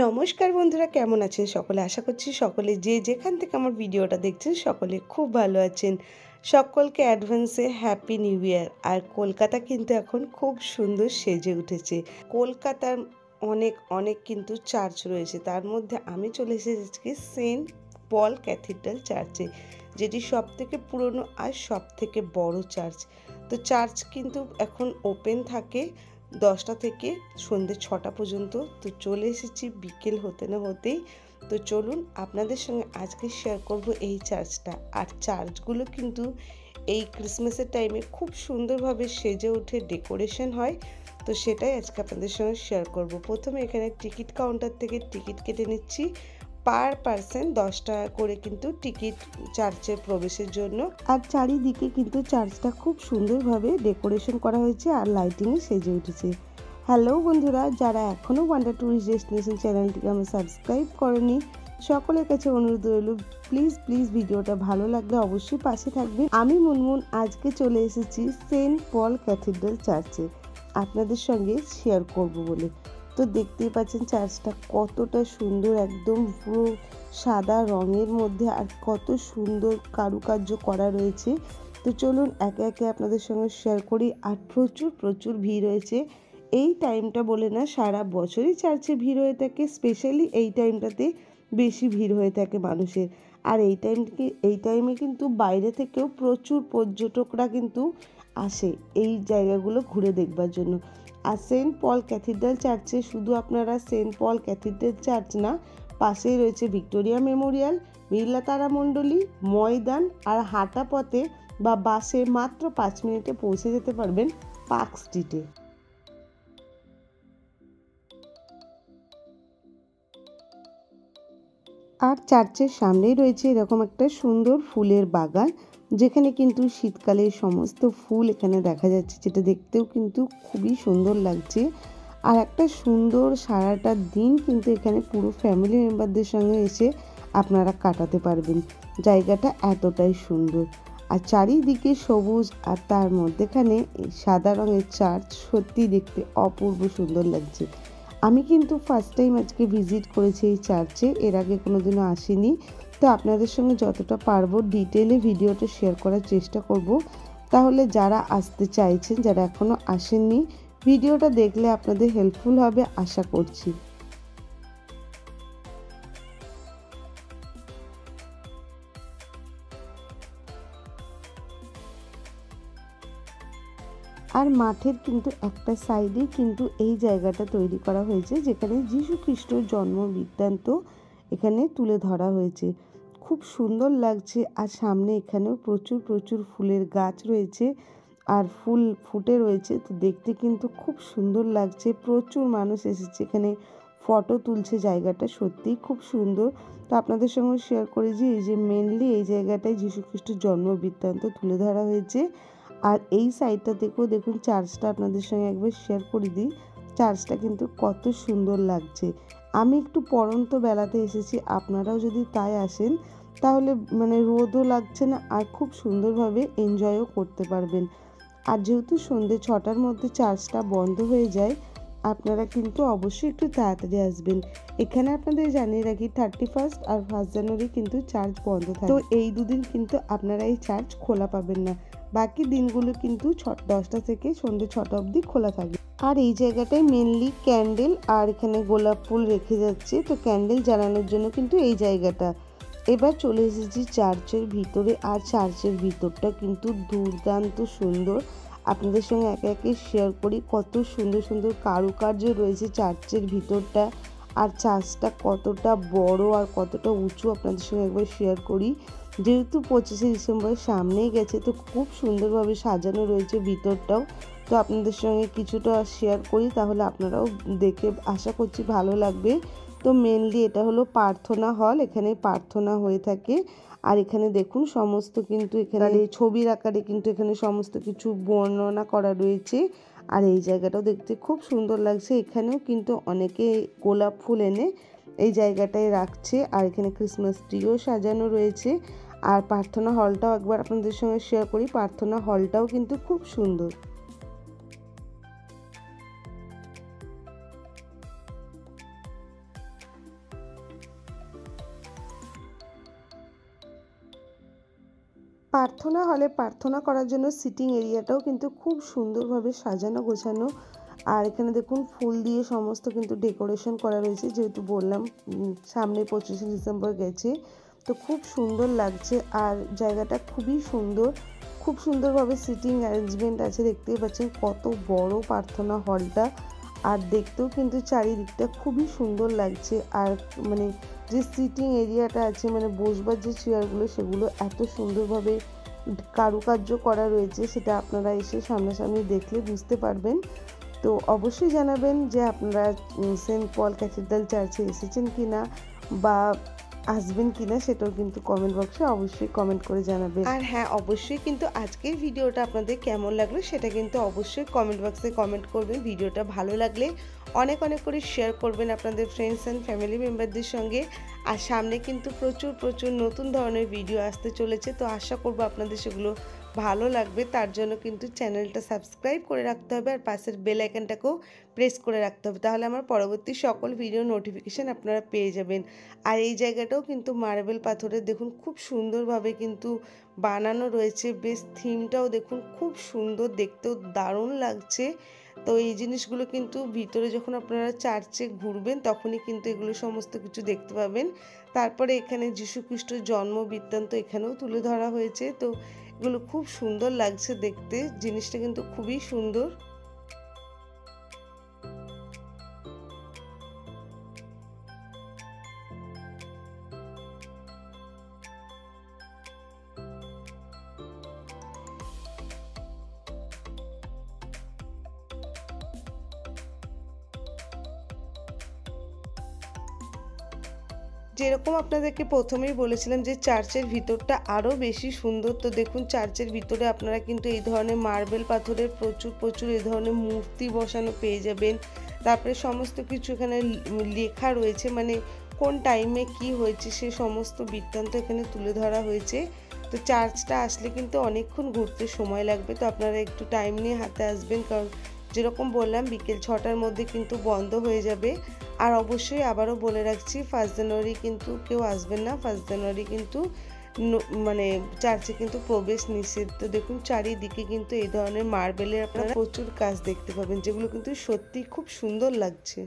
নমস্কার বন্ধুরা, কেমন আছেন সকলে? আশা করছি সকলে যে যেখান থেকে আমার ভিডিওটা দেখছেন সকলে খুব ভালো আছেন। সকলকে অ্যাডভান্সে হ্যাপি নিউ ইয়ার। আর কলকাতা কিন্তু এখন খুব সুন্দর সেজে উঠেছে। কলকাতার অনেক অনেক কিন্তু চার্চ রয়েছে, তার মধ্যে আমি চলে এসেছি আজকে সেন্ট পল ক্যাথিড্রাল চার্চে, যেটি সবথেকে পুরনো আর সবথেকে বড় চার্চ। তো চার্চ কিন্তু এখন ওপেন থাকে 10টা থেকে সন্ধ্যে 6টা পর্যন্ত। তো চলে এসেছি বিকেল হতে না হতেই। তো চলুন আপনাদের সঙ্গে আজকে শেয়ার করব এই চার্চটা। আর চার্চগুলো কিন্তু এই ক্রিসমাসের টাইমে খুব সুন্দরভাবে সেজে ওঠে, ডেকোরেশন হয়। তো সেটাই আজকে আপনাদের সঙ্গে শেয়ার করব। প্রথমে এখানে টিকিট কাউন্টার থেকে টিকিট কেটে নিচ্ছি। পার পার্সন 10 টাকা করে কিন্তু টিকিট চার্চের প্রবেশের জন্য। আর চারিদিকে কিন্তু চার্চটা খুব সুন্দরভাবে ডেকোরেশন করা হয়েছে আর লাইটিংয়ে সেজে উঠেছে। হ্যালো বন্ধুরা, যারা এখনও ওয়ান্ডার ট্যুরিস্ট ডেস্টিনেশন চ্যানেলটিকে আমি সাবস্ক্রাইব করেনি, সকলের কাছে অনুরোধ রইল প্লিজ ভিডিওটা ভালো লাগলে অবশ্যই পাশে থাকবে। আমি মুনমুন আজকে চলে এসেছি সেন্ট পল ক্যাথিড্রাল চার্চে আপনাদের সঙ্গে শেয়ার করব বলে। তো দেখতেই পাচ্ছেন চার্চটা কতটা সুন্দর, একদম পুরো সাদা রঙের মধ্যে আর কত সুন্দর কারুকার্য করা রয়েছে। তো চলুন একে একে আপনাদের সঙ্গে শেয়ার করি। আর প্রচুর ভিড় হয়েছে এই টাইমটা বলে না, সারা বছরই চার্চে ভিড় হয়ে থাকে, স্পেশালি এই টাইমটাতে বেশি ভিড় হয়ে থাকে মানুষের। আর এই টাইমে কিন্তু বাইরে থেকেও প্রচুর পর্যটকরা কিন্তু আসে এই জায়গাগুলো ঘুরে দেখবার জন্য। আর সেন্ট পল ক্যাথিড্রাল চার্চে শুধু আপনারা সেন্ট পল ক্যাথিড্রাল চার্চ না, পাশেই রয়েছে ভিক্টোরিয়া মেমোরিয়াল, বিড়লা তারামণ্ডলী, ময়দান, আর হাঁটা পথে বা বাসে মাত্র 5 মিনিটে পৌঁছে যেতে পারবেন পার্ক স্ট্রিটে। আর চার্চের সামনেই রয়েছে এরকম একটা সুন্দর ফুলের বাগান, যেখানে কিন্তু শীতকালে সমস্ত ফুল এখানে দেখা যাচ্ছে, যেটা দেখতেও কিন্তু খুবই সুন্দর লাগছে। আর একটা সুন্দর সারাটা দিন কিন্তু এখানে পুরো ফ্যামিলি মেম্বারদের সঙ্গে এসে আপনারা কাটাতে পারবেন। জায়গাটা এতটাই সুন্দর আর চারিদিকে সবুজ, আর তার মধ্যেখানে সাদা রঙের চার্চ সত্যি দেখতে অপূর্ব সুন্দর লাগছে। আমি কিন্তু ফার্স্ট টাইম আজকে ভিজিট করেছি এই চার্চে, এর আগে কোনোদিনও আসিনি। তো আপনাদের সঙ্গে যতটা পারবো ডিটেলে ভিডিওটা শেয়ার করার চেষ্টা করব। তাহলে যারা আসতে চাইছেন, যারা এখনও আসেননি, ভিডিওটা দেখলে আপনাদের হেল্পফুল হবে আশা করছি। আর মাঠের কিন্তু একটা সাইডেই কিন্তু এই জায়গাটা তৈরি করা হয়েছে, যেখানে যীশু খ্রিস্টর জন্ম বৃত্তান্ত এখানে তুলে ধরা হয়েছে। খুব সুন্দর লাগছে। আর সামনে এখানেও প্রচুর ফুলের গাছ রয়েছে আর ফুল ফুটে রয়েছে। তো দেখতে কিন্তু খুব সুন্দর লাগছে। প্রচুর মানুষ এসেছে এখানে ফটো তুলছে। জায়গাটা সত্যিই খুব সুন্দর। তো আপনাদের সঙ্গে শেয়ার করি যে এই যে মেনলি এই জায়গাটায় যীশু খ্রিস্টের জন্ম বৃত্তান্ত তুলে ধরা হয়েছে। আর এই সাইডটা থেকেও দেখুন চার্চটা আপনাদের সঙ্গে একবার শেয়ার করে দিই। চার্চটা কিন্তু কত সুন্দর লাগছে। আমি একটু পড়ন্ত বেলাতে এসেছি, আপনারাও যদি তাই আসেন তাহলে রোদও লাগছে না আর খুব সুন্দরভাবে এনজয়ও করতে পারবেন। আর যেহেতু সন্ধ্যে 6টার মধ্যে চার্চটা বন্ধ হয়ে যায়, আপনারা কিন্তু অবশ্যই একটু তাড়াতাড়ি আসবেন। এখানে আপনাদের জানিয়ে রাখি 31 আর 1 জানুয়ারি কিন্তু চার্চ বন্ধ থাকে। তো এই দুদিন কিন্তু আপনারা এই চার্চ খোলা পাবেন না, বাকি দিনগুলো কিন্তু 10টা থেকে সন্ধ্যে 6টা অবধি খোলা থাকবে। আর এই জায়গাটায় মেনলি ক্যান্ডেল আর এখানে গোলাপ ফুল রেখে যাচ্ছে, তো ক্যান্ডেল জ্বালানোর জন্য কিন্তু এই জায়গাটা। এবার চলে এসেছি চার্চের ভিতরে। আর চার্চের ভিতরটা কিন্তু দুর্দান্ত সুন্দর। আপনাদের সঙ্গে একে একে শেয়ার করি কত সুন্দর কারুকার্য রয়েছে চার্চের ভিতরটা। আর চার্চটা কতটা বড় আর কতটা উঁচু আপনাদের সঙ্গে একবার শেয়ার করি। যেহেতু 25শে ডিসেম্বর সামনেই গেছে, তো খুব সুন্দরভাবে সাজানো রয়েছে ভিতরটাও। তো আপনাদের সঙ্গে কিছুটা শেয়ার করি, তাহলে আপনারাও দেখে আশা করছি ভালো লাগবে। তো মেনলি এটা হলো প্রার্থনা হল, এখানে প্রার্থনা হয়ে থাকে। আর এখানে দেখুন সমস্ত কিন্তু এখানে ছবির আকারে কিন্তু এখানে সমস্ত কিছু বর্ণনা করা রয়েছে। আর এই জায়গাটাও দেখতে খুব সুন্দর লাগছে। এখানেও কিন্তু অনেকে গোলাপ ফুল এনে এই জায়গাটায় রাখছে। আর এখানে ক্রিসমাস ট্রিও সাজানো রয়েছে। আর প্রার্থনা হলটাও একবার আপনাদের সঙ্গে শেয়ার করি। প্রার্থনা হলটাও কিন্তু খুব সুন্দর। প্রার্থনা হলে প্রার্থনা করার জন্য সিটিং এরিয়াটাও কিন্তু খুব সুন্দরভাবে সাজানো গোছানো। আর এখানে দেখুন ফুল দিয়ে সমস্ত কিন্তু ডেকোরেশন করা রয়েছে, যেহেতু বললাম সামনে 25শে ডিসেম্বর গেছে, তো খুব সুন্দর লাগছে। আর জায়গাটা খুবই সুন্দর, খুব সুন্দরভাবে সিটিং অ্যারেঞ্জমেন্ট আছে। দেখতেই পাচ্ছেন কত বড় প্রার্থনা হলটা, আর দেখতেও কিন্তু চারিদিকটা খুবই সুন্দর লাগছে। আর মানে যে সিটিং এরিয়াটা আছে, মানে বসবার যে চেয়ারগুলো, সেগুলো এত সুন্দরভাবে কারুকার্য করা রয়েছে, সেটা আপনারা এসে সামনাসামনি দেখলে বুঝতে পারবেন। তো অবশ্যই জানাবেন যে আপনারা সেন্ট পল ক্যাথিড্রাল চার্চে এসেছেন কিনা বা আসবেন কিনা, সেটাও কিন্তু কমেন্ট বক্সে অবশ্যই কমেন্ট করে জানাবেন। আর হ্যাঁ, অবশ্যই কিন্তু আজকের ভিডিওটা আপনাদের কেমন লাগলো সেটা কিন্তু অবশ্যই কমেন্ট বক্সে কমেন্ট করবেন। ভিডিওটা ভালো লাগলে অনেক অনেক করে শেয়ার করবেন আপনাদের ফ্রেন্ডস অ্যান্ড ফ্যামিলি মেম্বারদের সঙ্গে। আর সামনে কিন্তু প্রচুর নতুন ধরনের ভিডিও আসতে চলেছে, তো আশা করব আপনাদের সেগুলো ভালো লাগবে। তার জন্য কিন্তু চ্যানেলটা সাবস্ক্রাইব করে রাখতে হবে, আর পাশের বেল আইকনটাকেও প্রেস করে রাখতে হবে, তাহলে আমার পরবর্তী সকল ভিডিও নোটিফিকেশান আপনারা পেয়ে যাবেন। আর এই জায়গাটাও কিন্তু মার্বেল পাথরের দেখুন খুব সুন্দরভাবে কিন্তু বানানো রয়েছে। বেশ থিমটাও দেখুন খুব সুন্দর, দেখতেও দারুণ লাগছে। তো এই জিনিসগুলো কিন্তু ভিতরে যখন আপনারা চার্চে ঘুরবেন তখনই কিন্তু এগুলো সমস্ত কিছু দেখতে পাবেন। তারপরে এখানে যীশু খ্রিস্টের জন্ম বৃত্তান্ত এখানেও তুলে ধরা হয়েছে। তো এগুলো খুব সুন্দর লাগছে দেখতে, জিনিসটা কিন্তু খুবই সুন্দর। যেরকম আপনাদেরকে প্রথমেই বলেছিলাম যে চার্চের ভিতরটা আরও বেশি সুন্দর, তো দেখুন চার্চের ভিতরে আপনারা কিন্তু এই ধরনের মার্বেল পাথরের প্রচুর এই ধরনের মূর্তি বসানো পেয়ে যাবেন। তারপরে সমস্ত কিছু এখানে লেখা রয়েছে, মানে কোন টাইমে কি হয়েছে সে সমস্ত বৃত্তান্ত এখানে তুলে ধরা হয়েছে। তো চার্চটা আসলে কিন্তু অনেকক্ষণ ঘুরতে সময় লাগবে, তো আপনারা একটু টাইম নিয়ে হাতে আসবেন, কারণ যেরকম বললাম বিকেল 6টার মধ্যে কিন্তু বন্ধ হয়ে যাবে। আর অবশ্যই আবারও বলে রাখছি, 1 জানুয়ারি কিন্তু কেউ আসবেন না। 1 জানুয়ারি কিন্তু মানে চার্চে কিন্তু প্রবেশ নিষেধ। তো দেখুন চারিদিকে কিন্তু এই ধরনের মার্বেলের আপনারা প্রচুর কাজ দেখতে পাবেন, যেগুলো কিন্তু সত্যি খুব সুন্দর লাগছে।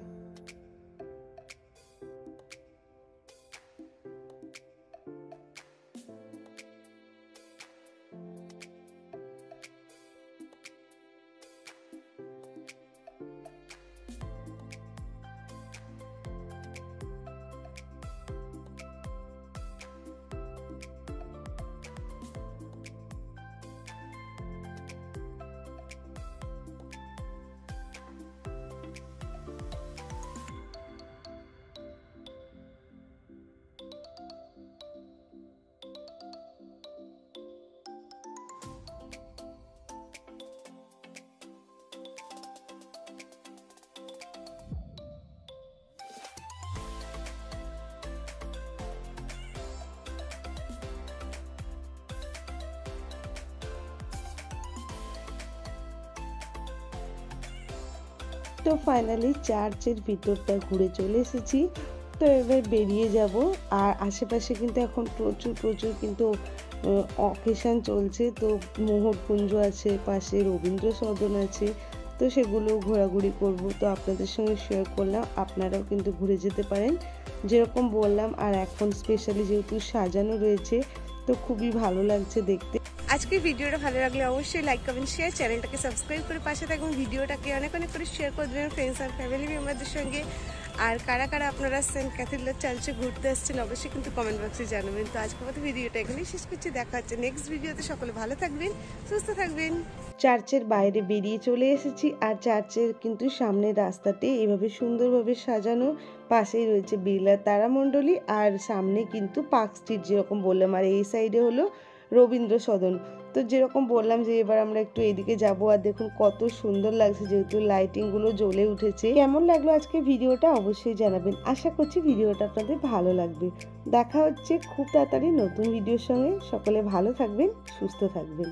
তো ফাইনালি চার্চের ভিতরটা ঘুরে চলে এসেছি। তো এবার বেরিয়ে যাব। আর আশেপাশে কিন্তু এখন প্রচুর কিন্তু অকেশান চলছে। তো মোহরকুঞ্জ আছে, পাশে রবীন্দ্র সদন আছে, তো সেগুলো ঘোরাঘুরি করব। তো আপনাদের সঙ্গে শেয়ার করলাম, আপনারাও কিন্তু ঘুরে যেতে পারেন যেরকম বললাম। আর এখন স্পেশালি যেহেতু সাজানো রয়েছে, তো খুবই ভালো লাগছে দেখতে। আজকের ভিডিওটা ভালো লাগলে অবশ্যই লাইক কমেন্ট শেয়ার, চ্যানেলটাকে সাবস্ক্রাইব করে পাশে থাকুন। ভিডিওটাকে অনেক করে শেয়ার করে দেবেন ফ্রেন্ডস আর ফ্যামিলি মেম্বারদের সঙ্গে। আর কারা আপনারা সেন্ট ক্যাথিড্রাল চার্চে ঘুরতে আসছেন অবশ্যই কিন্তু কমেন্ট বক্সে জানাবেন। তো আজকের মতো ভিডিওটা এখানেই শেষ করছি, দেখা হচ্ছে নেক্সট ভিডিওতে। সকলে ভালো থাকবেন, সুস্থ থাকবেন। চার্চের বাইরে বেরিয়ে চলে এসেছি, আর চার্চের কিন্তু সামনের রাস্তাতে এভাবে সুন্দরভাবে সাজানো, পাশেই রয়েছে বিড়লা তারামণ্ডলী, আর সামনে কিন্তু পার্ক স্ট্রিট যেরকম বললাম, আর এই সাইডে হলো রবীন্দ্র সদন। তো যেরকম বললাম যে এবার আমরা একটু এদিকে যাব। আর দেখুন কত সুন্দর লাগছে, যেহেতু লাইটিংগুলো জ্বলে উঠেছে। কেমন লাগলো আজকে ভিডিওটা অবশ্যই জানাবেন। আশা করছি ভিডিওটা আপনাদের ভালো লাগবে। দেখা হচ্ছে খুব তাড়াতাড়ি নতুন ভিডিওর সঙ্গে। সকলে ভালো থাকবেন, সুস্থ থাকবেন।